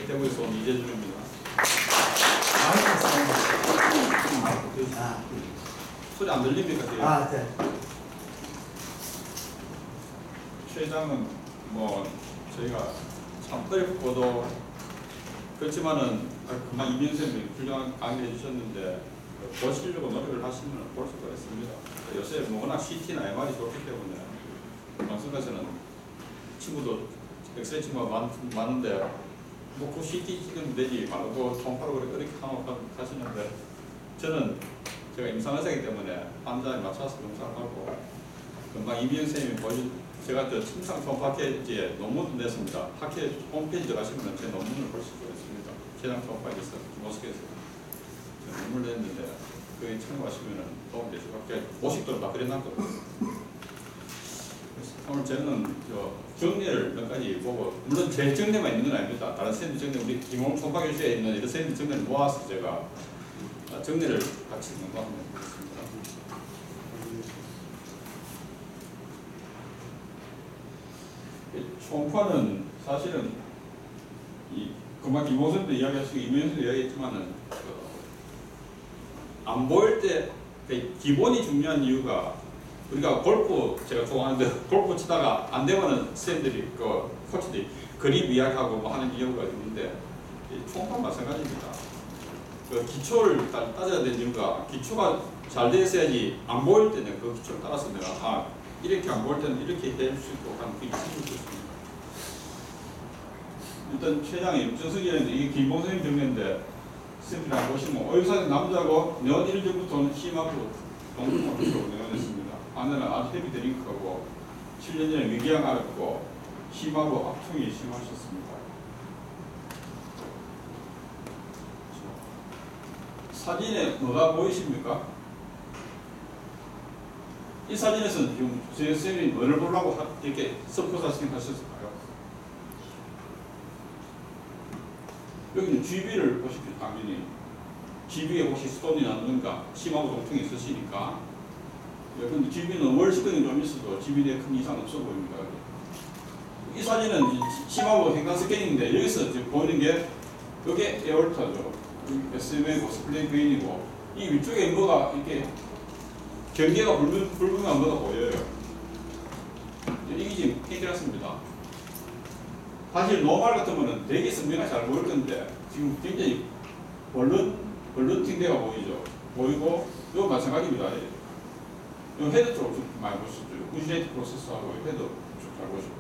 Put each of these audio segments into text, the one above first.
대구에서 온 이재준입니다. 소리 안 들립니까? 네. 최 회장은 뭐 저희가 참 어렵고도 그렇지만은 금방 이민쌤이 훌륭한 강의를 해주셨는데 보시려고 노력을 하시면 볼 수가 있습니다. 요새 뭐 워낙 CT나 MR이 좋기 때문에 방송에서는 친구도 엑스레이 친구가 많은데 뭐 그 CT 찍으면 되지 말고 통파로 그렇게 하시는데 저는 제가 임상의사이기 때문에 환자에 맞춰서 영상을 하고 금방 이미영 선생님이 보여준 제가 저 침상 초음파 학회지에 논문도 냈습니다. 학회 홈페이지 들어가시면 제 논문을 볼 수가 있습니다. 췌장 초음파에서 모스크에서 논문을 냈는데 거기 참고하시면 도움이 되실 것 같아요. 모식도를 다 그려놨거든요. 오늘 저는 정리를 몇 가지 보고 물론 제 정리만 있는 건 아닙니다. 다른 선생님 정리 우리 김홍 총파교실에 있는 이런 선생님 정리를 모아서 제가 정리를 같이 공부하면 되겠습니다. 총파는 사실은 금방 김홍선도 이야기하시고 이명선도 이야기했지만은 안 보일 때 기본이 중요한 이유가 우리가 골프 제가 좋아하는데 골프 치다가 안 되면은 선생님들이 코치들이 그립 이야기하고 뭐 하는 이유가 있는데 총파 마찬가지입니다. 기초를 따져야 되는 이유가 기초가 잘 돼 있어야지 안 보일 때는 그 기초를 따라서 내가 이렇게 안 보일 때는 이렇게 될 수 있고 하는 그게 생길 수 있습니다. 일단 최장님 정석이는 이게 김봉 선생님 정리인데 선생님이랑 보시면 의사는 남자고 년 1전부터는 심하고 동물적으로 내려냈습니다. 아내는 아주 헤비 드링크하고 7년 전에 위궤양 앓았고 심하고 악통이 심하셨습니다. 사진에 뭐가 보이십니까? 이 사진에서는 지금 제 선생님이 뭐를 보려고 이렇게 서포사스팅 하셨을까요? 여기는 GB를 보십시오. 당연히 GB에 혹시 스톤이 났는가 심하고 통증이 있으시니까 근데 GB는 월시경이 좀 있어도 GB에 큰 이상 없어 보입니다. 이 사진은 심하고 횡단 스캐닝인데 여기서 지금 보이는 게 이게 에어르타죠. SMA고 스플레인 베인이고 이 위쪽에 뭐가 이렇게 경계가 불분명한 뭐가 보여요. 이게 지금 깨끗했습니다. 사실 노말 같으면 되게 선명하게 잘 보일 건데 지금 굉장히 벌룬팅대가 보이죠. 보이고 이거 마찬가지입니다. 이 헤드 쪽을 좀 많이 보시죠. 우지레이트 프로세서하고 헤드 쪽 잘 보시고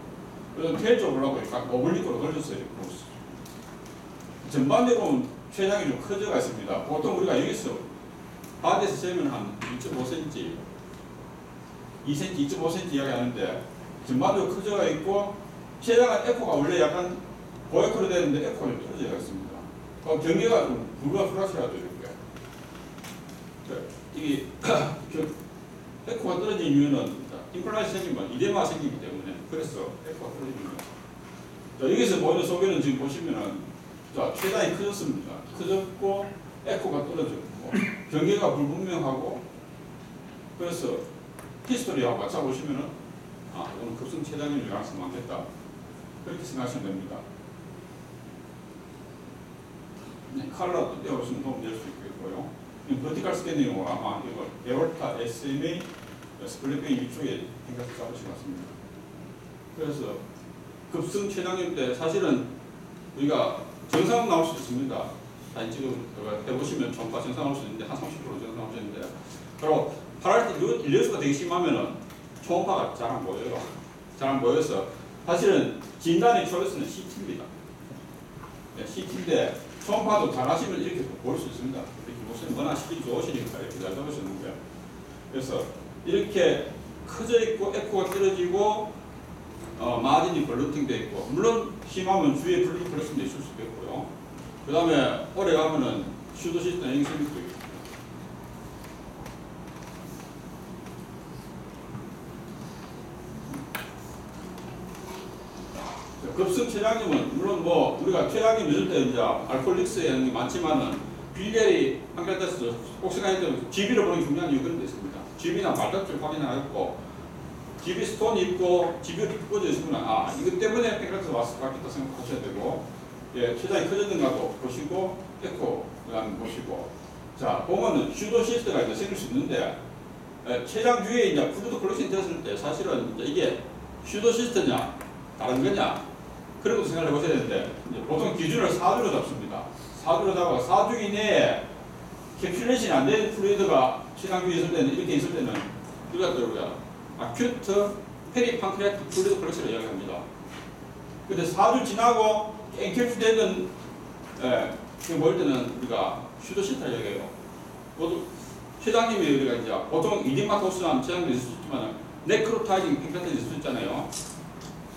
그래서 테일 쪽으로 하고 약간 오블릭으로 걸려서 이렇게 보시죠. 전반적으로 췌장이 좀 커져가 있습니다. 보통 우리가 여기서 바디에서 재면 한 2.5cm, 2cm, 2.5cm 이야기하는데 전반적으로 커져가 있고 췌장은 에코가 원래 약간 고에코로 되는데 에코가 좀 떨어져 있습니다. 경계가 좀 불가프라시하죠 이렇게. 이게 에코가 떨어진 이유는 임플란트 생기면 이데마 생기기 때문에 그래서 에코가 떨어집니다. 자, 여기서 보이는 소견은 지금 보시면은 자, 췌장이 커졌습니다. 커졌고 에코가 떨어졌고 경계가 불분명하고 그래서 히스토리하고 맞춰보시면은 이건 급성 췌장염일 가능성이 많겠다. 그렇게 생각하시면 됩니다. 네, 칼라도 떼어보시면 도움 될 수 있겠고요. 버티컬 스캐닝으로 아마 이거 에어르타 SMA 스플레인 위쪽에 생각해서 잡으신 것 같습니다. 그래서 급성 췌장염 때 사실은 우리가 정상 나올 수 있습니다. 사진 지금 해보시면 초음파 정상 나올 수 있는데 한 30% 정상 나올 수 있는데 바로 파랄 때 일렬수가 되게 심하면은 초음파가 잘 안 보여요. 잘 안 보여서 사실은 진단의 초이스는 CT입니다. 네, CT인데 초음파도 잘 하시면 이렇게 볼 수 있습니다. 목사님 워낙 CT 좋으시니까 이렇게 잘 잡으셨는데 그래서 이렇게 커져 있고 에코가 떨어지고 마진이 벌루팅되어 있고 물론 심하면 주위에 블루플러스도 있을 수 있겠고요. 그 다음에 오래 가면은 슈도시스나 행성도 있고 급성 췌장염은 물론 뭐 우리가 췌장염 있을 때 이제 알코올릭스에 하는 게 많지만은 빌리아리 판크레타스 꼭 생각해야 되는 GB를 보는 게 중요한 이유 그런 데 있습니다. GB나 발작 쪽 확인하였고 GB 스톤이 있고 GB를 꺼져 있으면 이것 때문에 판크레타스 왔을 것 같다 생각하셔야 되고 예, 췌장이 커졌는가도 보시고 에코 그다음에 보시고 자 보면은 슈도시스트가 이제 생길 수 있는데 췌장 주위에 이제 플루이드 컬렉션이 되었을 때 사실은 이제 이게 슈도시스트냐 다른 거냐 그런 것도 생각을 해보셔야 되는데 이제 보통 기준을 4주로 잡습니다. 4주로 잡아서 4주 이내에 캡슐레이션이 안 된 플루이드가 췌장 주위에 있을 때는 이렇게 있을 때는 우리가 또 우리가 아큐트 페리판크레아틱 플루이드 컬렉션을 이야기합니다. 근데 4주 지나고 엔캡슐되는 볼 때는 우리가 슈도시스트를 이야기해요. 모두 회장님이 우리가 이제 보통 이디마토스한 체장도 있을 수 있지만 네크로타이징 팬크레아틱이 있을 수 있잖아요.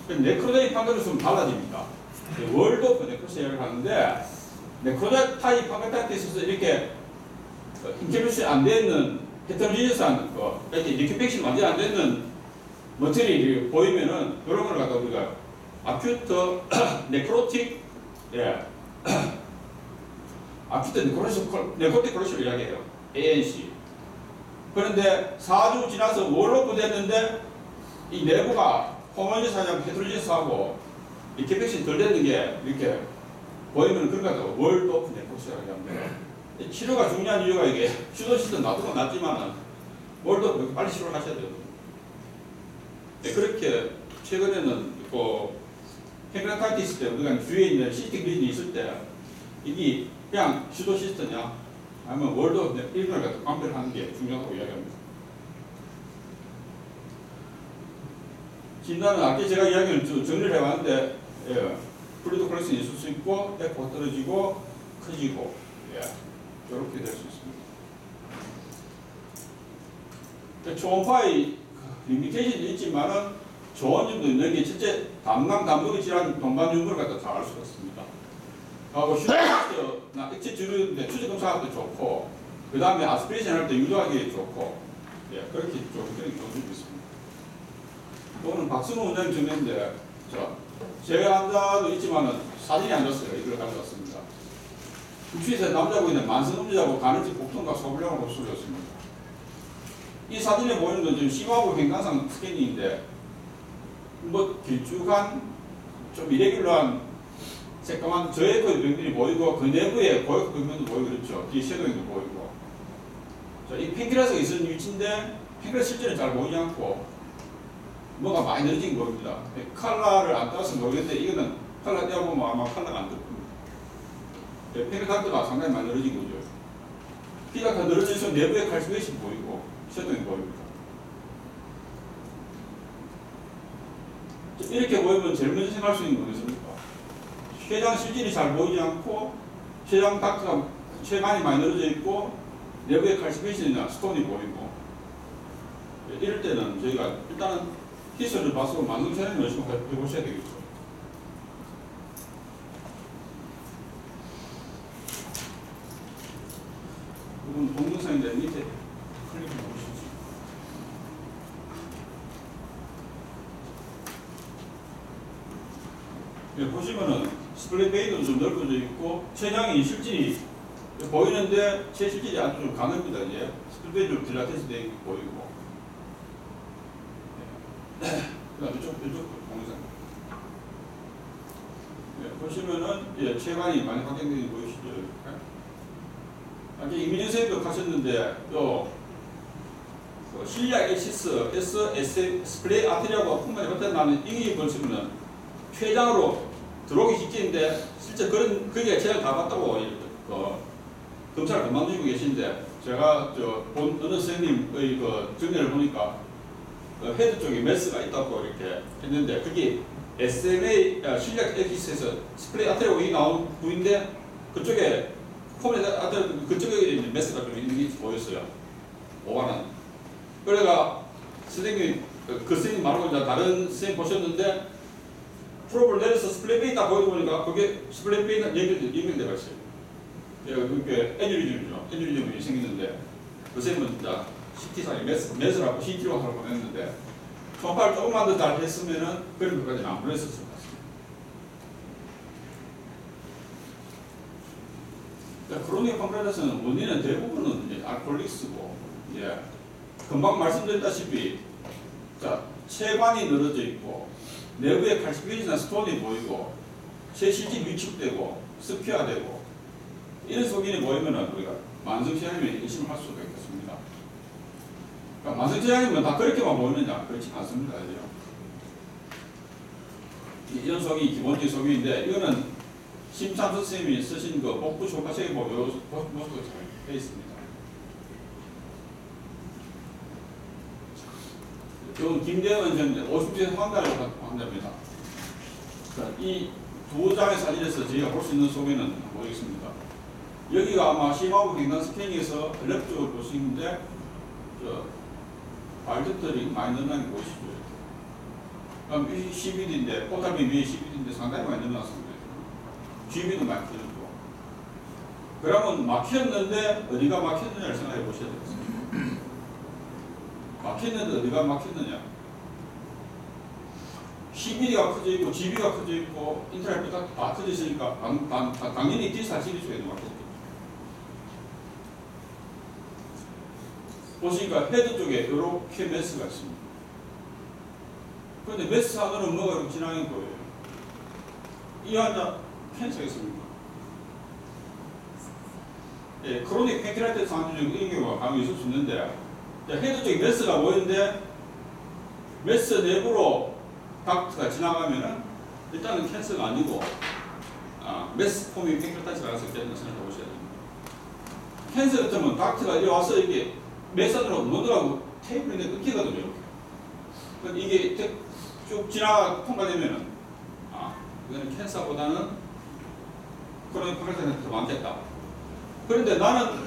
네크로타이징 팬크레아틱은 달라집니다. 월드 오브 네크로스 이야기를 하는데 네크로타이징 팬크레아틱에 있어서 이렇게 인캡슐레이션 안 되는 헤테로지니어스한 거 이렇게 리큐펙션 완전히 안 되는 머티리얼이 보이면은 이런 걸 갖다 우리가 아큐트 네크로틱 아큐트 네크로틱 컬렉션을 이야기해요. ANC. 그런데 4주 지나서 월로프 됐는데 이 내부가 호모지니어스하고 헤테로지니어스하고 리큐펙션이 덜 되는 게 이렇게 보이면 그런 것 같아요. 월드 오프 네크로스라고 합니다. 치료가 중요한 이유가 이게 슈도시스트 놔두고 낫지만은 월드 오프 빨리 치료를 하셔야 돼요. 네, 그렇게 최근에는 팬크레아타이티스 때 우리가 주위에 있는 시스틱 리진이 있을 때 이게 그냥 슈도시스트냐 아니면 월드 오프 이런 걸 갖다 관별하는 게 중요하다고 이야기합니다. 진단은 아까 제가 이야기를 정리를 해봤는데 플루이드 컬렉션이 있을 수 있고 에코 떨어지고 커지고 이렇게 될 수 있습니다. 초음파의 리미테이션이 있지만은 좋은 점도 있는 게 첫째 담낭 담독이 질환 동반 연구를 갖다 잘 알 수가 있습니다. 하고 슈퍼마스터나 액체 주류인데 추적 검사할 때 좋고 그 다음에 아스피레이션 할 때 유도하기 좋고 그렇게 좋은 점이 있습니다. 오늘 박승호 원장님 정리인데 제 환자도 있지만은 사진이 안 줬어요. 이걸 가져왔습니다. 육수에서 남자분인데 만성음주하고 간헐적 복통과 소불량을 흡수했습니다. 이 사진에 보이는 건 좀 심하고 횡단상 스캐닝인데 뭐 길쭉한 좀 이레귤러한 새까만 저에코의 병들이 보이고 그 내부에 고에코 병면도 보이고 그렇죠. 뒤에 섀도잉도 보이고 이 팬크레아스가 있는 위치인데 팬크레아스 실제는 잘 보이지 않고 뭐가 많이 늘어진 겁니다. 칼라를 안 따서 모르겠는데 이거는 칼라 떼어보면 아마 칼라가 안 들어갑니다. 팬크레아스가 상당히 많이 늘어진 거죠. 피가 다 늘어져서 내부에 칼슘이 보이고 섀도잉이 보입니다. 이렇게 보이면 제일 먼저 생각할 수 있는 건 뭐겠습니까? 췌장 실질이 잘 보이지 않고 췌장 닥트가 췌간이 많이 늘어져 있고 내부에 칼시페이션이나 스톤이 보이고 이럴 때는 저희가 일단은 히스토리를 봐서 만성체는 열심히 해보셔야 되겠죠. 이건 동영상인데 밑에 클릭해 보시죠. 보시면은 스플릿 베이도 좀 넓어져 있고 췌장이 실질이 보이는데 체실질이 아주 좀 가늡니다. 이제 스플릿 베이도 좀 딜라테이스 되어 있고 보이고 그다음에 이쪽 동영상 보시면은 췌간이 많이 확장되는 게 보이시죠? 아까 이민현 선생님도 가셨는데 실리악 엑시스 스플레이 아테리아가 풍만이 흩어나는 잉이 걸치면은 췌장으로 들어오기 직전인데 실제 그게 제가 다 봤다고 검사를 그만두시고 계신데 제가 본 어느 선생님의 정리를 보니까 헤드 쪽에 메스가 있다고 이렇게 했는데 그게 SMA 실리악 엑시스에서 스플레이 아테리아가 나온 부위인데 그쪽에 폼에 그쪽에 메스가 좀 있는 게 보였어요. 5만원. 그래가 선생님이 그 선생님 말고 이제 다른 선생님 보셨는데 프로브를 내려서 스플레이 베이 딱 보여보니까 그게 스플레이 베이 연결되어 있어요. 그게 애뉴리즘이 생기는데 그 선생님은 이제 CT상에 메스라고 CT로 하러 보냈는데 초음파를 조금만 더 잘 했으면은 그런 것까지는 안 보냈었을 것 같습니다. 크로닉 펑크레아스는 원인은 대부분은 이제 알코올릭스고, 금방 말씀드렸다시피, 자, 체관이 늘어져 있고, 내부에 칼시페이지나 스톤이 보이고, 새 실질이 위축되고 스피어되고 이런 소견이 보이면은 우리가 만성질환이면 의심을 할 수가 있겠습니다. 그러니까 만성질환이면 다 그렇게만 보이느냐? 그렇지 않습니다. 이런 소견이 기본적인 소견인데 이거는 심창수 선생님이 쓰신 그 복부 초파책에 보면 이 모습도 잘 되어 있습니다. 이건 김대현 원장님 50세 환자라고 환자입니다. 이 두 장의 사진에서 저희가 볼 수 있는 소견은 보이겠습니다. 여기가 아마 심화부 갱단 스캐닝에서 랩 쪽을 볼 수 있는데 발톱들이 많이 늘어난 게 보이시죠? 그럼 이 CBD인데 포탈비 위에 CBD인데 상당히 많이 늘어났습니다. GB도 많이 터졌고. 그러면 막혔는데 어디가 막혔느냐를 생각해 보셔야 되겠습니다. 막혔는데 어디가 막혔느냐? CBD가 커져 있고 GB가 커져 있고 인터넷비가 다 커져 있으니까 당연히 D41 쪽에도 막혔겠죠. 보시니까 헤드 쪽에 이렇게 메스가 있습니다. 그런데 메스 안으로 뭐가 이렇게 지나간 거예요. 이 환자 캔서가 있습니다. 예, 크로닉 팬크레아티스 환자 중에 이런 경우가 간혹 있을 수 있는데 헤드 쪽에 메스가 보이는데 메스 내부로 닥트가 지나가면은 일단은 캔서가 아니고 메스 폼이 팬크레아티스가 가서 있다는 생각해 보셔야 됩니다. 캔서 같으면 닥트가 이리 와서 이게 메스 안으로 넣으라고 테이블에 끊기거든요. 이렇게. 이게 쭉 지나가 통과되면은 이거는 캔서보다는 크로닉 팬크레아티스가 더 많겠다. 그런데 나는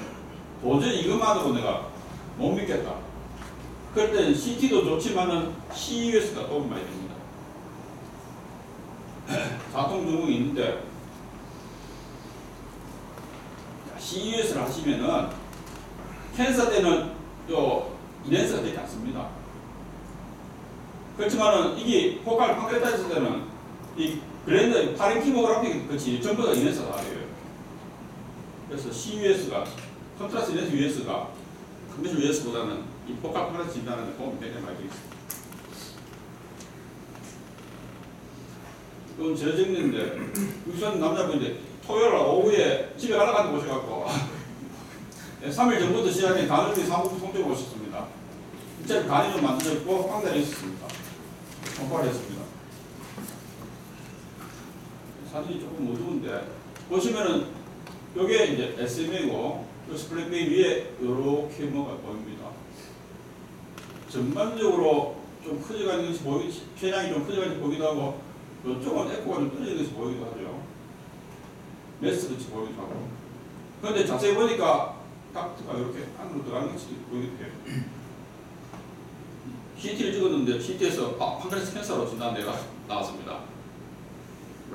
도저히 이것만으로 내가 못 믿겠다. 그럴 때는 CT도 좋지만은 CUS가 도움이 많이 됩니다. 자통증후군이 있는데 CUS를 하시면은 캔서 때는 인핸서가 되지 않습니다. 그렇지만은 이게 포칼 팬크레아티스 때는 이 글랜드 파렌키모그래피 그치 전부 다 인핸서가 돼요. 그래서 CUS가 컨트라스트 인핸서 US가 컨벤션 US보다는 이 포칼 팬크레아티스 진단하는 데 도움이 굉장히 많이 되겠습니다. 이건 제 정리인데 유선 남자분인데 토요일 오후에 집에 가려고 하는데 오셔갖고 3일 전부터 시작해 간헐비 사무부 통째로 오셨습니다. 이제 간이 좀 만들어졌고 황달이 있었습니다. 통과를 했습니다. 사진이 조금 어두운데 보시면은 요게 이제 SMA고 스플릿 베인 위에 이렇게 뭐가 보입니다. 전반적으로 좀 커져가는 것이 폐장이 좀 커져가는 것이 보기도 하고 이쪽은 에코가 좀 떨어지는 것이 보이기도 하죠. 메스 같이 보이기도 하고. 그런데 자세히 보니까 닥트가 이렇게 안으로 들어가는 것이 보이기도 해요. CT를 찍었는데 CT에서 팬크레아티스 캔서로 진단대가 나왔습니다.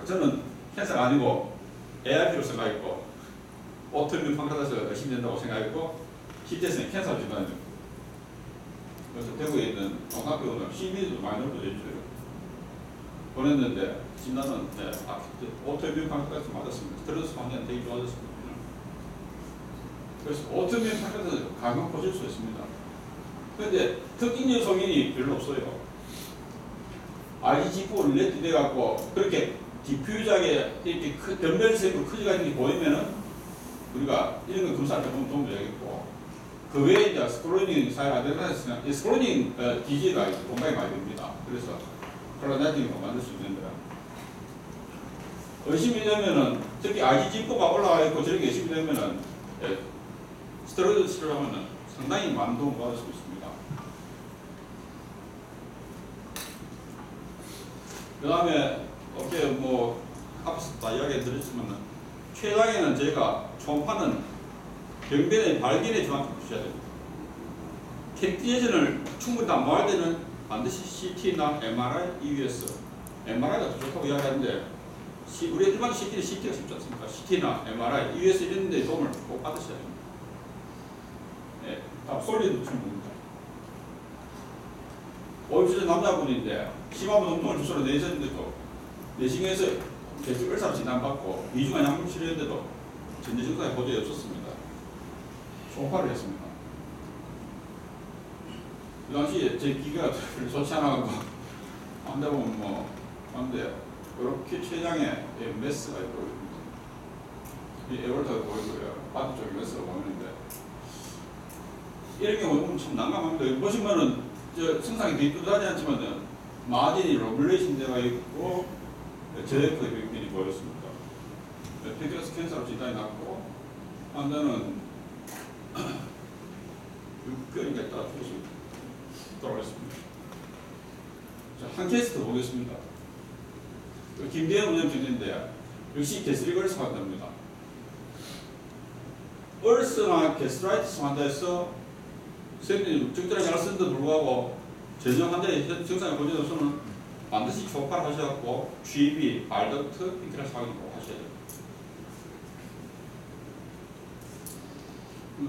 저는 캔서가 아니고 ARP로 생각했고 오토이뮨 팬크레아티스가 의심이 된다고 생각했고 CT에서는 캔서로 진단됩니다. 그래서 대구에 있는 동학병원은 CBD도 많이 넓어져 있어요. 보냈는데 진단은 오토이뮨 팬크레아티스 맞았습니다. 스트레스 환경 되게 좋아졌습니다. 그래서 오토이뮨 팬크레아티스 가끔 퍼질 수 있습니다. 그런데 특징적 소견이 별로 없어요. RGG4 릴레이트 돼갖고 그렇게 디퓨저하게 이렇게 변별색으로 커져가는 게 보이면은 우리가 이런 거 검사할 때 보면 도움이 되겠고 그 외에 이제 스크로닝 사이 아데노사이트나 스크로닝 디지가 공간이 많이 됩니다. 그래서 콜라나이팅을 만들 수 있는데 의심이 되면은 특히 RGG4가 올라가 있고 저렇게 의심이 되면은 스테로이드 치료하면은 상당히 많은 도움을 받을 수 있습니다. 그 다음에 어깨 뭐 앞에서 다 이야기 드렸지만 최장에는 저희가 초음파는 병변의 발견에 정확히 주셔야 됩니다. 캡티제전을 충분히 담보할 때는 반드시 CT나 MRI, EUS, MRI가 더 좋다고 이야기하는데 우리 일반 CT는 CT가 쉽지 않습니까? CT나 MRI, EUS 이런 데 도움을 꼭 받으셔야 됩니다. 네, 다 솔리드 충분합니다. 50세 남자분인데 심화부 운동을 주소로 내셨는데도 내시경에서 계속 을사로 진단받고 2주간 약물 치료했는데도 전제 증상에 호전이 없었습니다. 초음파를 했습니다. 그 당시에 제 기계가 별로 좋지 않아가지고 안 되면 뭐 안 돼요. 이렇게 췌장에 메스가 있고 이 에올타도 보이고요. 바디 쪽에 메스가 보이는데 이런 경우 보면 참 난감합니다. 보시면은 저 승상이 되게 뚜렷하지 않지만은 마진이 로블레이션 되어 있고 저에크 병균이 보였습니다. 펜크레스 캔서로 진단이 났고 판단은 6개월인가 있다가 돌아가겠습니다. 자, 한 케이스 더 보겠습니다. 김대현 운영진인데 역시 게스트리걸스 환자입니다. 얼스나 게스트라이티스 환자에서 선생님이 적절하게 잘 쓰는데도 불구하고 전형 환자의 증상을 보여준 없으면 반드시 초파를 하셔갖고 GB, 알덕트, 인터넷 확인 꼭 하셔야 돼요.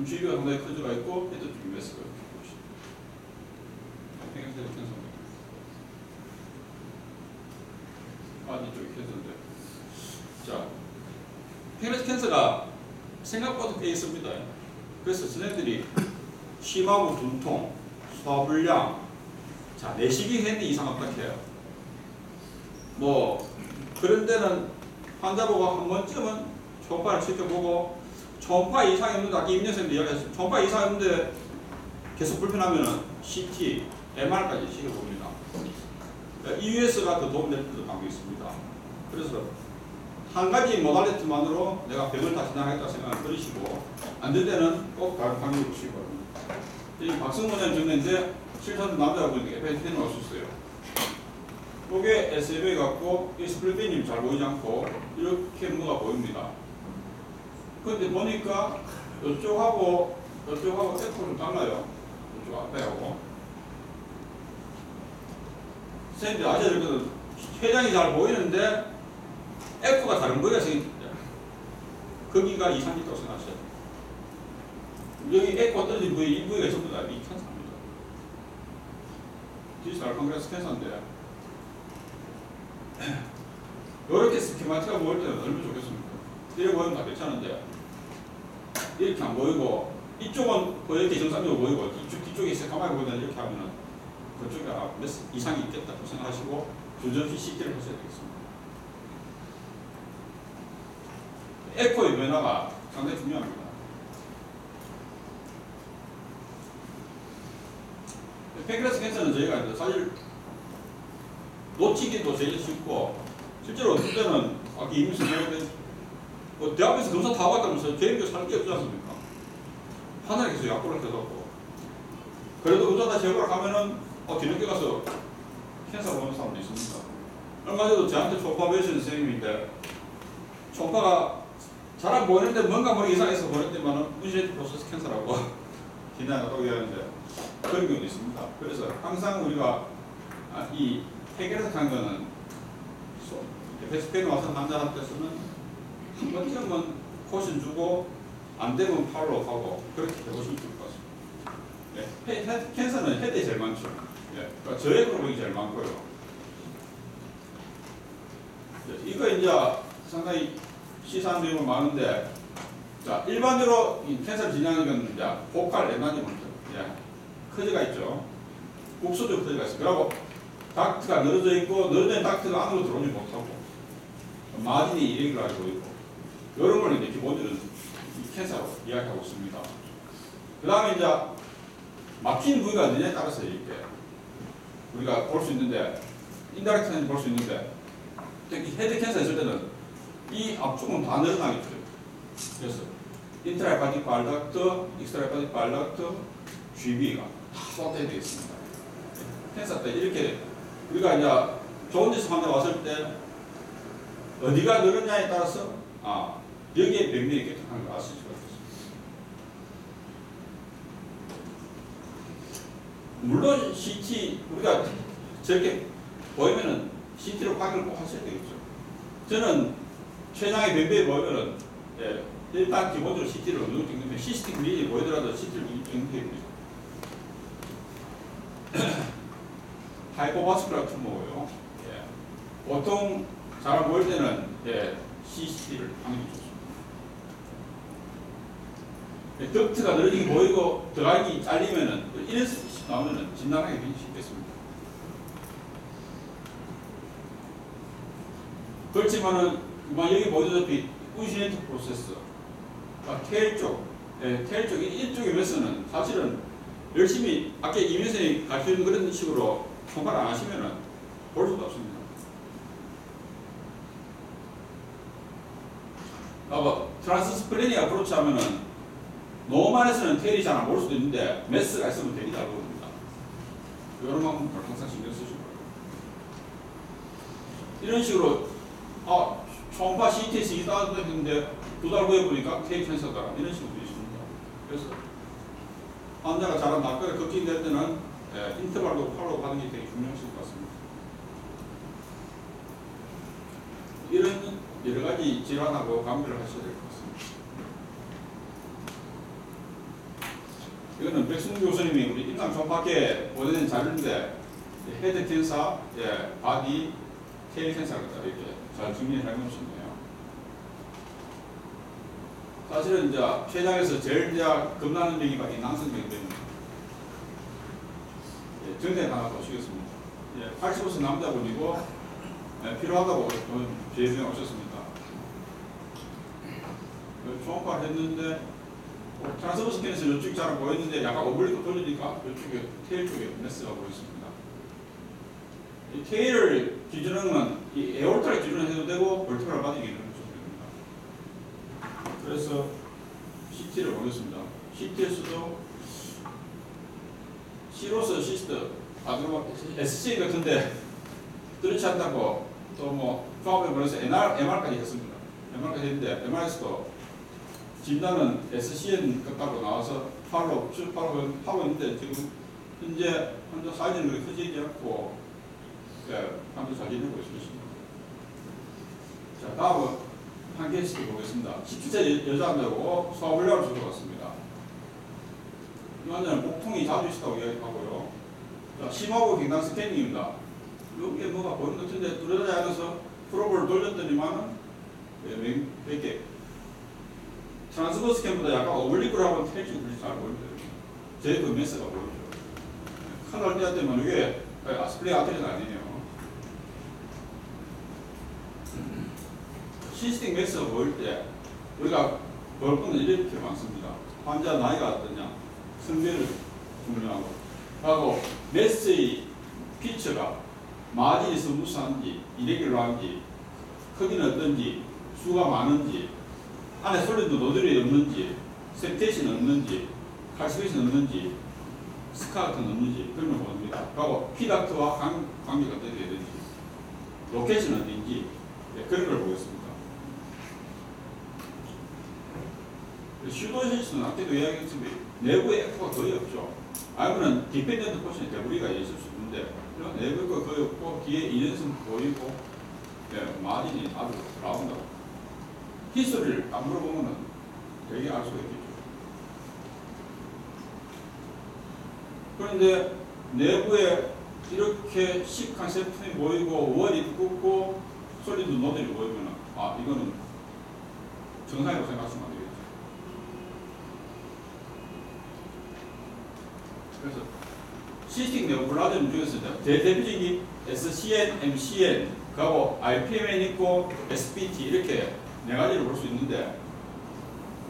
GB가 상당히 커져가 있고 헤드 쪽이 메스가 이렇게 보시죠. 팽행세력 캔서입니다. 바디 쪽이 캔서인데 자, 팽행세력 캔서가 생각보다 꽤 있습니다. 그래서 선생님들이 심하고 두통, 소화불량, 자, 내시경 했는데 이상 어떻게 해요? 뭐 그런 데는 환자 보고 한 번쯤은 초음파를 지켜보고 초음파 이상이 없는데 아까 임현 선생님도 이야기했어요. 초음파 이상이 없는데 계속 불편하면은 CT, MR까지 시켜봅니다. EUS가 더 도움될 때도 방법이 있습니다. 그래서 한 가지 모달리티만으로 내가 병을 다 진단하겠다 생각을 들으시고 안 될 때는 꼭 다른 방법을 보시기 바랍니다. 이 박승문의 정례인데 실천 남자분에게 에펜틴을 왔었어요. 이게 SFA 같고 이 스플릿빈이 잘 보이지 않고 이렇게 뭐가 보입니다. 근데 보니까 이쪽하고 에코를 좀 달라요. 이쪽 앞에하고. 선생님들 아셔야 될 것은 췌장이 잘 보이는데 에코가 다른 부위가 생깁니다. 거기가 이상이 있다고 생각하셔야 돼요. 여기 에코 떨어진 부위, 이 부위가 전부 다 이 캔서입니다. 디지털 콘그레스 캔서인데 이렇게 스키마티가 보일 때는 얼마나 좋겠습니까? 이렇게 보이면 다 괜찮은데 이렇게 안 보이고 이쪽은 이렇게 정상적으로 보이고 뒤쪽에 새까맣게 보이는데 이렇게 하면은 그쪽에 이상이 있겠다고 생각하시고 조정시 CT를 하셔야 되겠습니다. 에코의 변화가 상당히 중요합니다. 팽크레스 캔서는 저희가 사실 놓치기도 제일 쉽고 실제로 어떤 때는 아까 이민수 뭐 대학에서 검사 다 받다면서 개인교 살 게 없지 않습니까? 하나에 계속 약보를 해갖고 그래도 검사 다 제거를 가면은 뒤늦게 가서 캔서 보는 사람도 있습니다. 얼마 전에도 저한테 초음파 배우시는 선생님인데 초음파가 잘 안 보이는데 뭔가 머리 이상해서 보이는데만은 문신레티 프로세스 캔서라고 기나다고 얘기하는데 그런 경우도 있습니다. 그래서 항상 우리가 이 팽크레스 한 거는 베스펜 와서 남자한테서는 한 번쯤은 코신 주고 안 되면 팔로우하고 그렇게 해보시면 좋을 것 같습니다. 네, 캔서는 헤드에 제일 많죠. 네, 그러니까 저액으로 보기 제일 많고요. 네, 이거 이제 상당히 시사한 내용은 많은데 자, 일반적으로 이 캔서를 진행하는 건 이제 보컬 에나지먼트, 커즈가 있죠. 국소적 커즈가 있어요. 그리고 닥트가 늘어져 있고 늘어져 있는 닥트가 안으로 들어오지 못하고 마진이 이레귤러하게 보이고 이런 걸 이제 기본적으로 캔서로 이야기하고 있습니다. 그 다음에 이제 막힌 부위가 어디냐에 따라서 이렇게 우리가 볼 수 있는데 인다렉트는 볼 수 있는데 특히 헤드 캔서 있을 때는 이 앞쪽은 다 늘어나겠죠. 그래서 인트라헤파틱 발덕트, 익스트라헤파틱 발덕트, GB가 다 쏟아져 있습니다. 캔서 때 이렇게 우리가 이제 좋은 데서 환자 왔을 때 어디가 늘었냐에 따라서 여기에 병력이 깨끗한 걸 알 수 있을 것 같습니다. 물론 CT 우리가 저렇게 보이면은 CT로 확인을 꼭 하셔야 되겠죠. 저는 췌장의 변비에 보이면은 일단 기본적으로 CT를 어느 정도 찍는데 시스틱 그린이 보이더라도 CT를 찍는 게 됩니다. 하이포바스큘라 튜머고요. 보통 잘 보일 때는 CCT를 하는 게 좋습니다. 덕트가 늘어지게 보이고 드라이기 잘리면은 이런 스피치 나오면은 진단하기 굉장히 쉽겠습니다. 그렇지만은 여기 보여줬다시피 운시엔트 프로세스, 테일 쪽, 테일 쪽 이쪽의 매스는 사실은 열심히 아까 이민선이 가르쳐준 그런 식으로 총괄 안 하시면은 볼 수도 없습니다. 트란스스플래닝 어프로치 하면은 노멀에서는 테일이 잘 안 볼 수도 있는데 매스가 있으면 되게 잘 보입니다. 이런 만큼 항상 신경 쓰시고 이런 식으로 초음파 CT에서 이다도 했는데 2달 후에 보니까 테일 캔서다 이런 식으로 있습니다. 그래서 환자가 잘한 낙별에 걱정될 때는 인터벌로 팔로우 하는 게 되게 중요하실 것 같습니다. 이런 여러 가지 질환하고 관계를 하셔야 될 것 같습니다. 이거는 백승 교수님이 우리 임상 초음파계 보내는 자료인데 헤드 캔서, 바디, 테일 캔서를 이렇게 잘 정리해 놓으셨네요. 사실은 이제 췌장에서 제일 겁나는 병이가 이 난성병입니다. 정대 하나 보시겠습니다. 85세 남자분이고 필요하다고 비해병 오셨습니다. 초음파를 했는데 트란스버스 캔에서 이쪽 잘 보였는데 약간 오블리크 돌리니까 이쪽에 테일 쪽에 메스가 보였습니다. 이 테일을 기준하는 이 에올타를 기준해도 되고 볼트를 받이기는 해도 됩니다. 그래서 CT를 보겠습니다. CT에서도 시로스 시스트 SC 같은데 그렇지 않다고 또 뭐 조합해 보내서 MR까지 했습니다. MR까지 했는데 MR에서도 진단은 SCN 같다고 나와서 팔로우 하고 있는데 지금 현재 환자 사진은 그렇게 커지지 않고 환자 잘 지내고 있습니다. 자, 다음은 한 케이스 보겠습니다. 17세 여자 환자고 소화불량을 주고갔습니다. 이 환자는 복통이 자주 있었다고 이야기하고요. 자, 심하고 갱단 스캐닝입니다. 여기에 뭐가 보이는 것 같은데 뚜렷하지 않아서 프로브를 돌렸더니만은 몇 개. 트란스버스 캠보다 약간 오블리크로 하면 테일이 잘 보입니다. 제 그 메스가 보이죠. 큰 얼티아 때문에 이게 아스플레이 아테리는 아니에요. 시스템 메스가 보일 때 우리가 볼 거는 이렇게 많습니다. 환자 나이가 어떠냐, 성별을 중요하고, 하고 메스의 피처가 마진이 스무스한지, 이레귤러한지, 크기는 어떤지, 수가 많은지, 안에 솔리드 노즐이 없는지, 셉테이션 없는지, 칼시베이션 없는지, 스카우트는 없는지 그런 걸 봅니다. 그리고 피닥트와 관계가 어떻게 되는지, 로케이션 어딘지 그런 걸 보겠습니다. 슈도시스는 아까도 이야기했지만 내부에 에코가 거의 없죠. 알고는 디펜던트 포션이 대부리가 있을 수 있는데 내부에 거의 없고 뒤에 이연성 보이고 마진이 아주 나온다고. 히스토리를 안 물어보면 되게 알 수가 있겠죠. 그런데 내부에 이렇게 시크한 세품이 보이고 월이 굽고 솔리드 노즐이 보이면 이거는 정상이라고 생각하시면 안 되겠죠. 그래서 시스틱 네오플라즘 중에서 대표적인 SCN, MCN, 그하고 RPMN 있고 SPT 이렇게 네 가지를 볼 수 있는데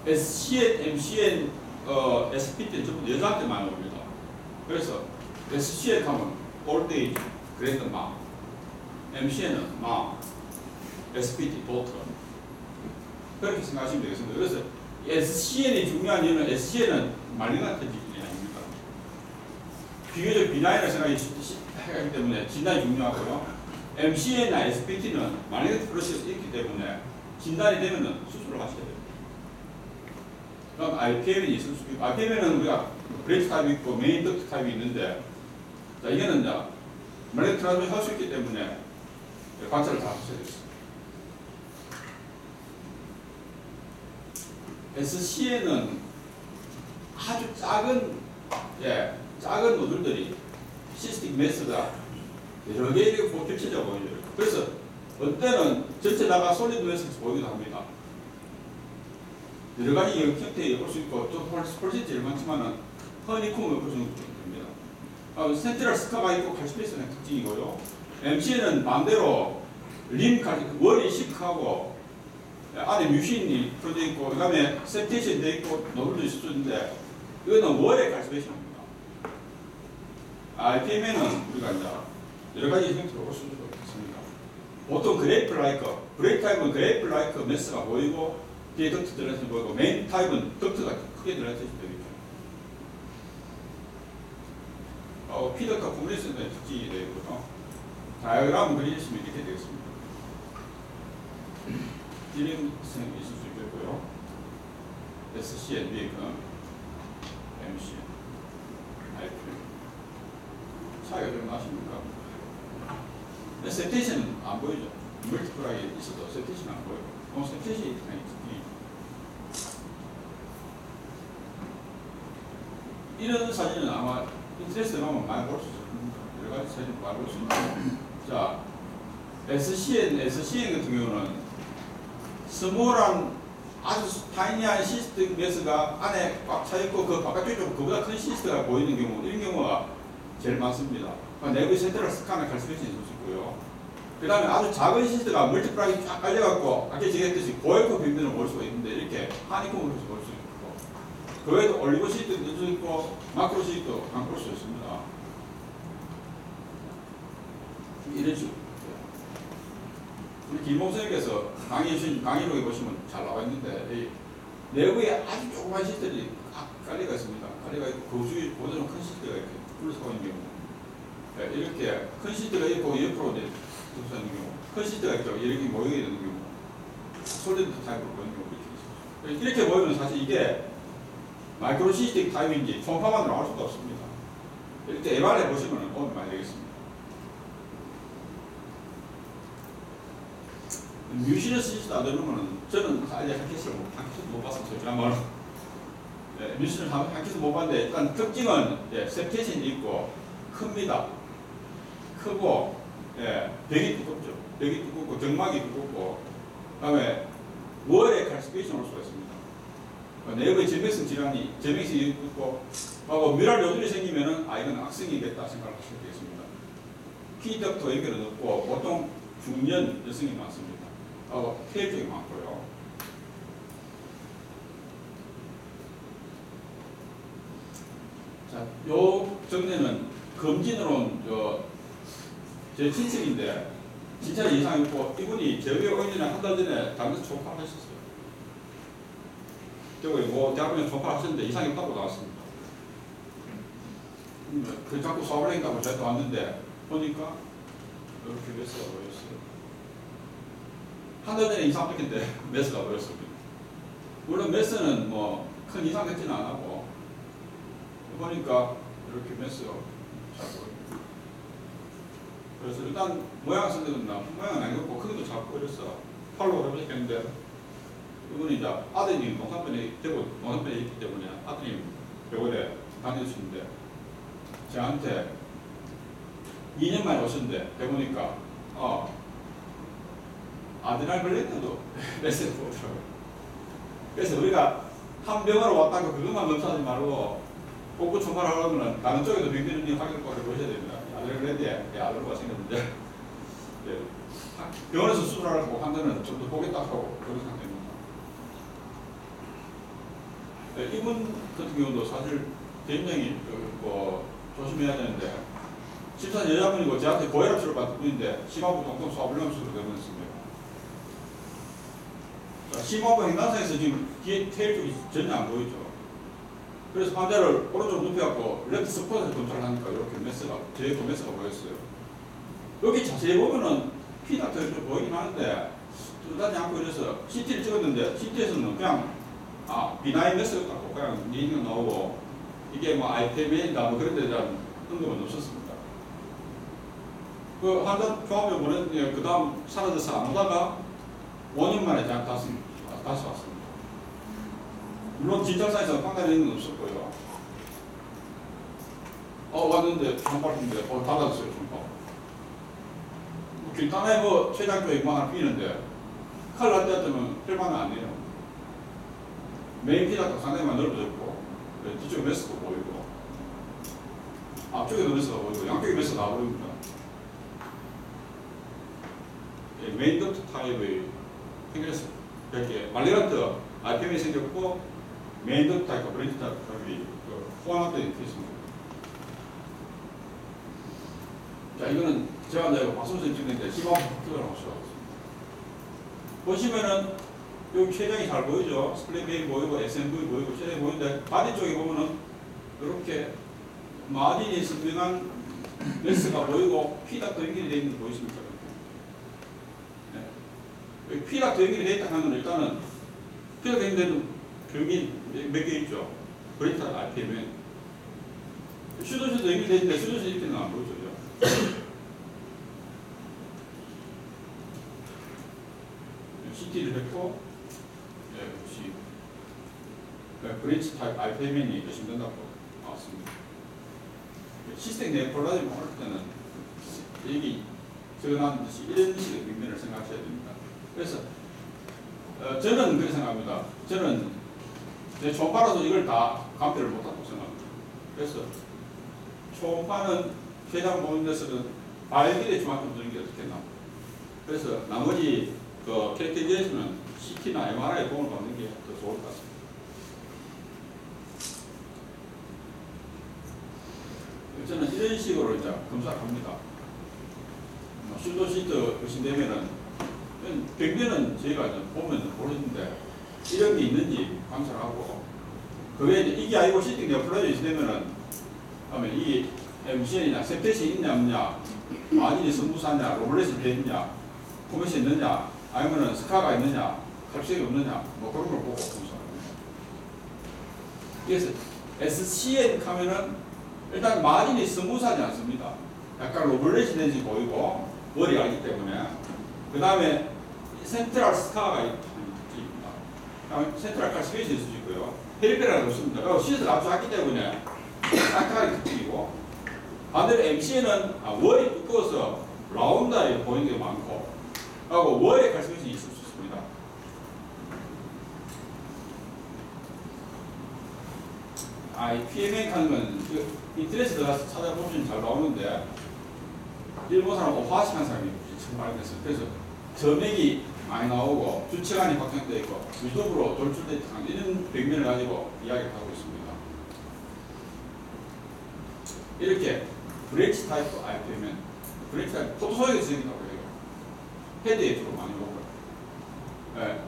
SCN, MCN, SPT는 전부 여자한테 많이 옵니다. 그래서 SCN 하면 old age, grandma, MCN은 mom, SPT, daughter 그렇게 생각하시면 되겠습니다. 그래서 SCN이 중요한 이유는 SCN은 말링한 기준이 아닙니다. 비교적 비나인을 생각하기 때문에 진단이 중요하고요. MCN이나 SPT는 말링한 프로세스가 있기 때문에 진단이 되면 수술을 하셔야 돼요. 그럼 RPM이 있을 수 있고, RPM은 우리가 브레이크 타입이 있고 메인 덕트 타입이 있는데, 자, 이거는 이제 말링 트라nsmission 할 수 있기 때문에 관찰을 다 하셔야 되겠습니다. SCN은 아주 작은 노즐들이 시스틱 매스가 여러 개 이렇게 펼쳐져 보여요. 그래서 어때는 전체 나가 솔리드 매스에서 보이기도 합니다. 여러 가지 형태에 볼 수 있고 또 훨씬 제일 많지만은 허니콤을 볼 수 있습니다. 센트럴 스카가 있고 칼시페이스는 특징이고요. MC는 반대로 림 월이 시크하고 안에 뮤신이 풀어져 있고 그다음에 셉테이션 돼 있고 노블도 있을 수 있는데 이거는 월의 칼시베이션입니다. RPM에는 우리가 이제 여러 가지 형태로 볼 수 있습니다. 보통 그래프 라이크, 브레이크 타입은 그래프 라이크 매스가 보이고 뒤에 덕트 들어서 보이고 메인 타입은 덕트가 크게 들어서 되겠죠. 피드과 구분했을 때 특징이 되고요. 다이어그램 그리시면 이렇게 되겠습니다. 디링 선생님이 있을 수 있겠고요. SCN, B금, MC, IP. 차이가 좀 나십니까? 셉테이션은 안 보이죠. 멀티플하게 있어도 셉테이션은 안 보여요. 셉테이션이 특징이 이런 사진은 아마 인터넷에 가면 많이 볼 수 있습니다. 여러 가지 사진 많이 볼 수 있습니다. 자, SCN 같은 경우는 스몰한 아주 타이니한 시스템 매스가 안에 꽉 차있고 그 바깥쪽에 좀 그보다 큰 시스템가 보이는 경우, 이런 경우가 제일 많습니다. 내부의 센트럴 스칸을 칼시베이션이 있을 수 있고요. 그 다음에 아주 작은 시스템가 멀티플라이 쫙 깔려갖고 아까 제기했듯이 고혈표 빈면을 볼 수가 있는데 이렇게 하니콤을 볼 수 있고 그 외에도 올리고 시트도 넣을 수 있고 마크로 시트도 볼 수 있습니다. 이런 식으로 우리 김홍 선생님께서 강의록에 보시면 잘 나와 있는데 내부에 아주 조그만 시트들이 깔려가 있습니다. 깔려가 있고 그 주위에 보다는 큰 시트가 이렇게 둘러싸고 있는 경우 이렇게 큰 시트가 있고 옆으로 둘러싸는 경우 큰 시트가 있죠. 이렇게 모이게 되는 경우 솔리드 타입으로 보이는 경우 이렇게 보이면 사실 이게 마이크로 시스템 타입인지 폼파만으로 알 수도 없습니다. 이렇게 MR에 보시면 도움이 많이 되겠습니다. 뮤신을 쓰지도 않으면 저는 아직 한 케이스를 못 봤어요. 지난번에 뮤신을 한 케이스 못 봤는데 일단 특징은 셉테이션이 있고 큽니다. 크고 벽이 두껍죠. 벽이 두껍고 경막이 두껍고 그다음에 월에 칼시페이션 올 수가 있습니다. 내부의 점액성 질환이 점액성이 있고 하고 뮤랄 요들이 생기면은 이건 악성이겠다 생각하시면 되겠습니다. 피덕도 연결은 없고 보통 중년 여성이 많습니다. 폐혈 쪽이 많고요. 자, 요 정리는 검진으로 제 친척인데 진짜 이상이 있고 이분이 저희 의원이나 한 달 전에 당에서 초파를 하셨어요. 저기 뭐 대학병원 초파를 하셨는데 이상이 없다고 나왔습니다. 그 자꾸 수업을 했다고 저한테 왔는데 보니까 이렇게 메스가 보였어요. 한 달 전에 이상 했는데 메스가 보였습니다. 물론 메스는 뭐 큰 이상 같지는 않았고 보니까 이렇게 메스가 잘 보입니다. 그래서 일단 모양 선택은 모양은 아니고 크기도 작고 그래서 팔로 해보셨겠는데 이분이 이제 아드님 농산병에 대구 농산병에 있기 때문에 아드님 병원에 다니시는데 저한테 2년 만에 오셨는데 해보니까 아드날 블렌더도 메시지 보더라고요. 그래서 우리가 한 병으로 왔다고 그것만 멈춰하지 말고 복부 초파하려면 다른 쪽에도 병변이 확인을 꼭 해보셔야 됩니다. 아드날 블렌더에 아드로가 생겼는데 병원에서 수술하라고 한다는 좀 더 보겠다 하고 그런 상태입니다. 이분 같은 경우도 사실 굉장히 조심해야 되는데 집사 여자분이고 저한테 고혈압 치료를 받은 분인데 심화부 동동 소화불량 수술을 되었습니다. 심화부 횡단상에서 지금 뒤에 테일 쪽이 전혀 안 보이죠. 그래서 환자를 오른쪽 눕혀갖고 레프트 스쿼트를 검사를 하니까 이렇게 메스가 제이코 메스가 보였어요. 여기 자세히 보면은 피닥터가 좀 보이긴 하는데 뚜렷하지 않고 이래서 CT를 찍었는데 CT에서는 그냥 비나인 메스였다고 그냥 리딩이 나오고 이게 뭐 IPMA인가 뭐 그런 데 대한 언급은 없었습니다. 그 환자 종합에 보냈는데 그 다음 사라져서 안 오다가 5년 만에 다시 왔습니다. 물론 진찰사에서 판단이 있는 건 없었고요. 왔는데 전파인데 닫았어요. 전파. 길단에 뭐 최장도 이만한 피는데 칼 날 때쯤은 필만은 아니에요. 메인 피다가 상당히 많이 넓어졌고 뒤쪽에 메스도 보이고 앞쪽에도 메스가 보이고 양쪽에 메스가 다 보입니다. 메인 덕트 타입의 생겼어요. 이렇게 말레란트 RPM이 생겼고 메인 덕트 타입과 브랜치 타입이 포함되어 있습니다. 자, 이거는 제가 이제 박수선 찍는데 시범 특별한 것이라고 했습니다. 보시면은 여기 최장이 잘 보이죠? 스플릿 베이 보이고 SMV 보이고 최장이 보이는데 바디 쪽에 보면은 이렇게 마진이 선명한 메스가 보이고 P닥터 연결이 되어 있는 거 보이십니까? 네. P닥터 연결이 되어 있다는 건 일단은 P닥터 연결되는 병이 몇 개 있죠? 브레이크 RPM에 슈도슈도 연결되어 있는데 슈도슈 이렇게는 안 보이죠? CT를 했고 역시 브랜치 타입 RPM이 의심된다고 나왔습니다. 시스템 내 폴라riz을 할 때는 여기 적어놓은 듯이 이런 식의 빅면을 생각하셔야 됩니다. 그래서 저는 그렇게 생각합니다. 저는 제 초음파라도 이걸 다 감별을 못한다고 생각합니다. 그래서 초음파는 폐장 보는 데서는 발길의 중앙점 두는 게 어떻게 나. 그래서 나머지 그 캐릭터리제이션은 CT나 MRI에 도움을 받는 게 더 좋을 것 같습니다. 저는 이런 식으로 이제 검사를 합니다. 슈도시트 의심되면은 병변은 저희가 보면 모르는데 이런 게 있는지 관찰을 하고 그게 이게 아니고 시팅 네오플라즈 의심되면은 그러면 이 MCN이냐 셉테시 있냐 없냐 마진이 선부사냐 로블렛이 되느냐 코мет이 있느냐 아니면은 스카가 있느냐 탈색이 없느냐 뭐 그런 걸 보고 검사합니다. 그래서 SCN 하면은 일단 마진이 선부사지 않습니다. 약간 로블렛이 되는지 보이고 머리가 있기 때문에 그 다음에 센트럴 스카가 있습니다. 그다음에 센트럴 칼스페이스 있을 수 있고요. 페리페라가 없습니다. 그리고 시에서 압수하기 때문에 딱딱하게 특징이고 반대로 MC는 월이 두꺼워서 라운드에 보이는 게 많고 그리고 월에 칼스페이스 있을 수 있습니다. 이 PMA 하는 건 인터넷에 들어가서 찾아보시면 잘 나오는데 일본 사람 오파시한 사람이 정말 됐어요. 그래서 점액이 많이 나오고 주체관이 확장되어 있고 유독으로 돌출되어 있는 이런 벽면을 가지고 이야기를 하고 있습니다. 이렇게 브레이치 타입 RPM은 브레이치 타입 포토소에서 생긴다고 해요. 헤드에 주로 많이 오고요. 네.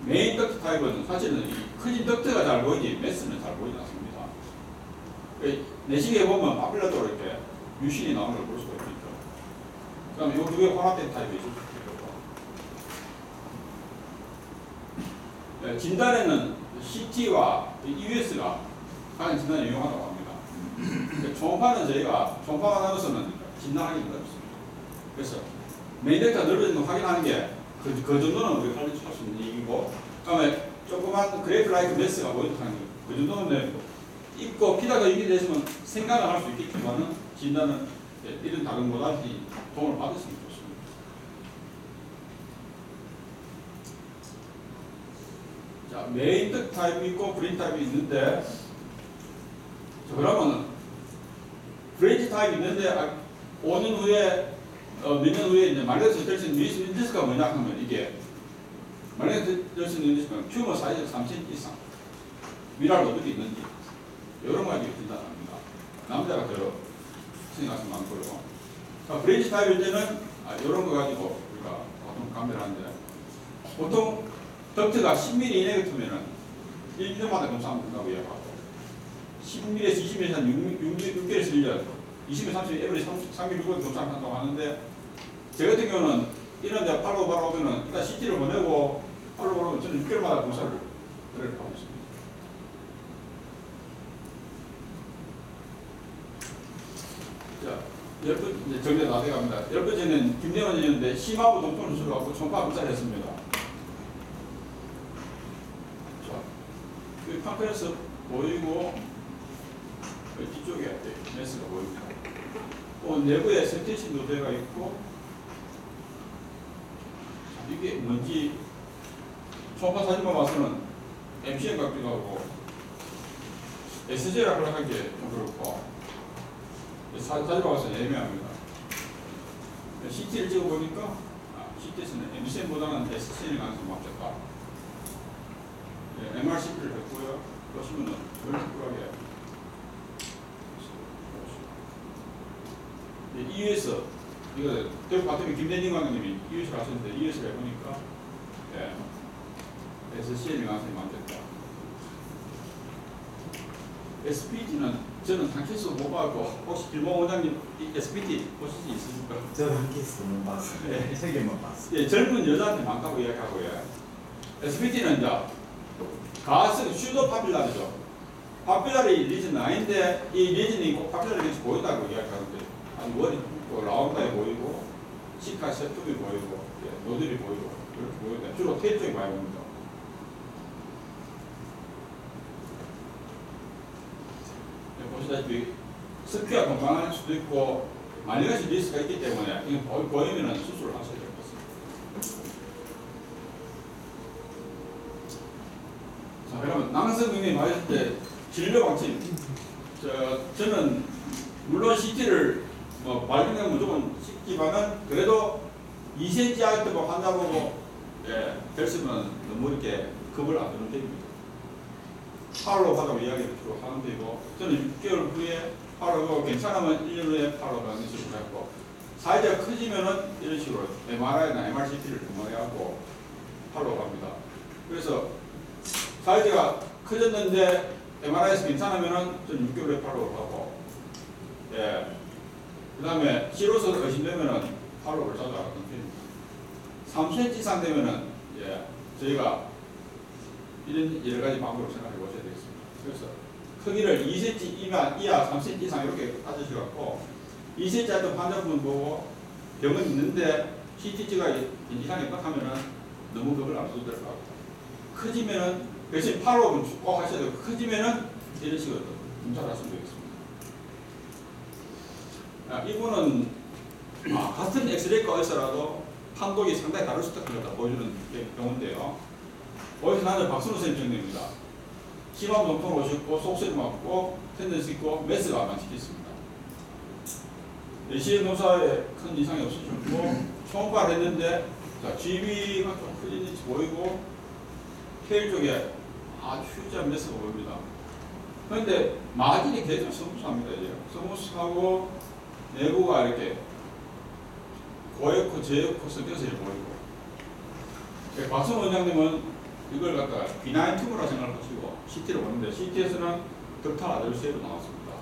메인 덕트 타입은 사실은 이 커진 덕트가 잘 보이지 매스는 잘 보이지 않습니다. 내시계에 보면 파필라도로 이렇게 유신이 나오는 걸 볼 수가 있죠. 그 다음에 이 두 개 혼합된 타입이 있을 수 있고 진단에는 CT와 EUS가 가장 진단에 유용하다고 합니다. 초음파는 저희가 초음파만 하고서는 진단하기 어렵습니다. 그래서 메인 덕트가 넓어지는 걸 확인하는 게 그 정도는 우리가 할수 있는 얘기고 그 다음에 조그만 그래프 라이크 매스가 보이는 그 정도는 있고 피다가 이게 되시면 생각을 할 수 있겠지만은 진단은 이런 다른 모달티 도움을 받으시면 좋습니다. 자, 메인 덕트 타입이 있고 브레이치 타입이 있는데 자, 그러면 브레이치 타입이 있는데 5년 후에 몇 년 후에 이제 말레이스 될 수 있는 인디스가 뭐냐 하면 이게 말레이스 될 수 있는 인디스가 튜머 사이즈가 3cm 이상 미랄 어떻게 있는지 이런 거 가지고 진단합니다. 남자가 더 생각하시면 많고요. 자, 브레이치 타입일 때는 이런 거 가지고 우리가 보통 감별하는데 보통 덕트가 10mm 이내 같으면은 1년마다 검사하면 된다고 이야기하고 10mm에서 20mm에서 6개월에서 1년 20에서 30, 에버리 3개월 검사한다고 하는데 제 같은 경우는 이런 데 팔로우 바로 오면은 일단 CT를 보내고 팔로우 바로 오면 저는 6개월마다 검사를 하고 있습니다. 자, 열 번째 정리가 다 돼갑니다. 열 번째는 김대원 의원인데 심하고 동통을 수술하고 총파 검사를 했습니다. 자, 이 판크레스 보이고 뒤쪽에 메스가 보입니다. 내부에 센테이션 노드가 있고 이게 뭔지 초음파 사진만 봐서는 MCN 같기도 하고 SJ라고 하기에 좀 그렇고 사진만 봐서는 애매합니다. CT를 찍어보니까 CT에서는 MCM보다는 SCN이 가능성이 많겠다. 예, MRCP를 했고요. 보시면은 멀티플하게 EU에서 이거 대구 과태비 김대진 관장님이 EU에서 하셨는데 EU에서 해보니까 SCN이 가능성이 많겠다. SPT는 저는 한 케이스 못 봐고 혹시 김모 원장님 SPT 보실 수 있으십니까? 저는 한 케이스 못 봤어요. 네. 세 개만 봤어요. 예, 젊은 여자한테 많다고 이야기하고요. SPT는 이제 가스 슈도 파필라르죠. 파필라르 리즌은 아닌데 이 리즌이 꼭 파필라르 리즌이 보인다고 이야기하는데 한 원이 라운다에 보이고 시카 세tum이 보이고 노즐이 보이고 이렇게 보이는데 주로 테일 쪽이 많이 보입니다. 보시다시피 스피가 건강할 수도 있고 많이 가지 리스크가 있기 때문에 이거 보이면은 수술을 하셔야 될 것 같습니다. 자, 그러면 낭성균이 맞을 때 진료 방침. 저는 물론 CT를 발견하면 무조건 찍지만은 그래도 2cm 할 때 환자 보고 됐으면 너무 이렇게 겁을 안 드는 편입니다. 팔로우 하다고 이야기를 주로 하는 데이고 저는 6개월 후에 팔로우 괜찮으면 1년 후에 팔로우 하는 식으로 했고 사이즈가 커지면은 이런 식으로 MRI나 MRCP를 동원해갖고 팔로우 합니다. 그래서 사이즈가 커졌는데 MRI에서 괜찮으면은 저는 6개월 후에 팔로우를 하고 그 다음에 시로서 의심되면은 팔로우를 자주 하는 편입니다. 3cm 이상 되면은 저희가 이런 여러 가지 방법을 생각해 보셔야 되겠습니다. 그래서 크기를 2cm 이하 3cm 이상 이렇게 따지셔갖고 2cm 할 때 환자분 보고 병은 있는데 CT가 이상이 빡하면은 너무 겁을 안 써도 될 것 같고 커지면은 대신 팔로우는 꼭 하셔야 되고 커지면은 이런 식으로 검사를 하시면 되겠습니다. 이분은 같은 엑스레이가 있어라도 판독이 상당히 다를 수 있다는 걸 보여주는 경우인데요. 어디서 나는 박순호 선생님 정도입니다. 심한 동통 오셨고 속쓰리 맞고 텐던스 있고 메스가 안 시켰습니다. 내시경 검사에 큰 이상이 없으셨고 초음파를 했는데 GB가 좀 커지는지 보이고 테일 쪽에 휴지한 메스가 보입니다. 그런데 마진이 계속 스무스합니다. 이제 스무스하고 내부가 이렇게 고엽고 저엽고 섞여서 이렇게 보이고 박순호 원장님은 이걸 갖다가 비나인 튜머라 생각하시고 CT를 보는데 CT에서는 덕탈 아델루세로 나왔습니다.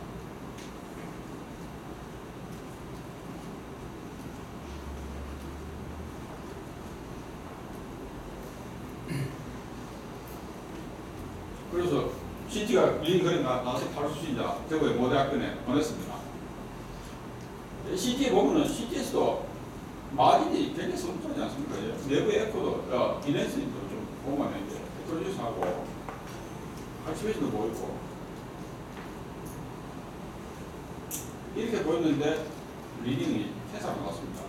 그래서 CT가 미리 그래 나와서 탈수신자 대구의 모대학교에 보냈습니다. CT에 보면은 CT에서도 마진이 굉장히 성장하지 않습니까? 내부의 에코도 이네스도 좀 보면 이제 에코리스하고 칼치베이션도 보이고 이렇게 보였는데 리딩이 캐사가 나왔습니다.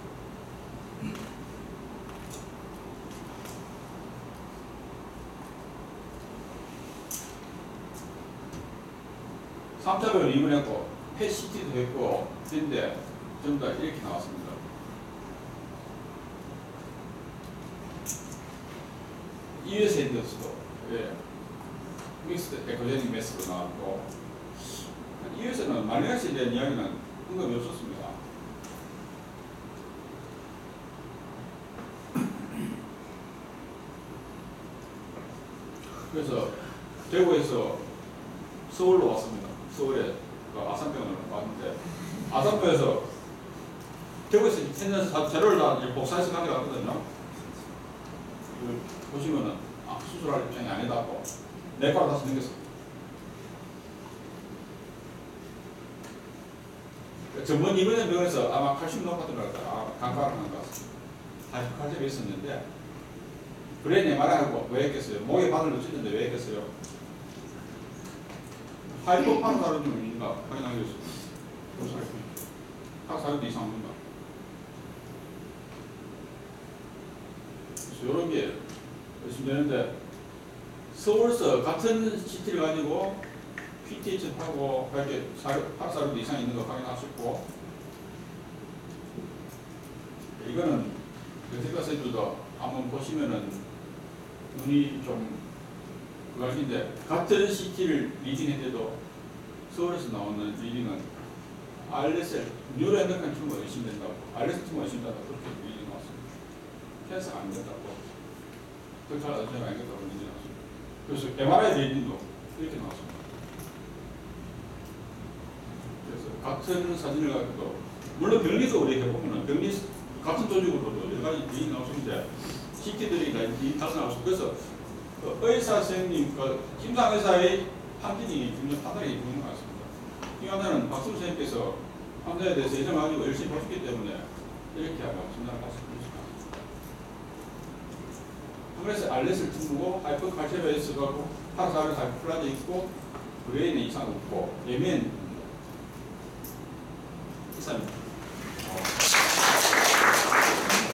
삼자별 입원했고 펫CT도 했고 했는데 전부 다 이렇게 나왔습니다. EU에서 했는데도 믹스드 에코제닉 메스로 나왔고 EU에서는 말리나스에 대한 이야기는 언급이 없었습니다. 그래서 대구에서 서울로 왔습니다. 서울에 아산병원을 왔는데 아산병에서 대구에서 생겨서 재료를 다 복사해서 가져갔거든요. 보시면은 수술할 입장이 아니다고 내과로 다시 넘겼습니다. 전문 입원한 병원에서 아마 칼슘 높았던 것 같아요. 강과를 한 것 같습니다. 칼슘이 있었는데 브레인 MRI하고 왜 했겠어요? 목에 바늘로 찔렸는데 왜 했겠어요? 하이포파라사르딘인가 확인하겠습니다. 파라사르딘 이상입니다. 그래서 이런 게 되는데 서울서 같은 CT를 가지고 PTH하고 이렇게 파라사르딘 이상 있는 거 확인하셨고 이거는 변색과 세두도 한번 보시면은 눈이 좀 그것인데 같은 CT를 리딩했는데도 서울에서 나오는 리딩은 알레셀 뉴로엔도크라인 튜머 의심된다고 알레스 튜머 의심된다고 그렇게 리딩 나왔습니다. 캔서가 안 된다고 덕탈 아주제가 안 된다고 리딩 나왔습니다. 그래서 MRI 리딩도 이렇게 나왔습니다. 그래서 같은 사진을 가지고 물론 병리도 우리 해보면은 병리 같은 조직으로도 여러 가지 리딩이 나오는데 CT들이 다 나왔습니다. 그래서 그 의사 선생님, 김상 의사의 판단이 굉장히 판단이 좋은 것 같습니다. 이 하나는 박수로 선생님께서 환자에 대해서 예정 가지고 열심히 보셨기 때문에 이렇게 하고 진단을 말씀드리겠습니다. 그래서 알레스를 tum고 하이퍼칼체베이스가고 파라사르 하이퍼플라제 있고 브레인에 이상 없고 예면 이상입니다.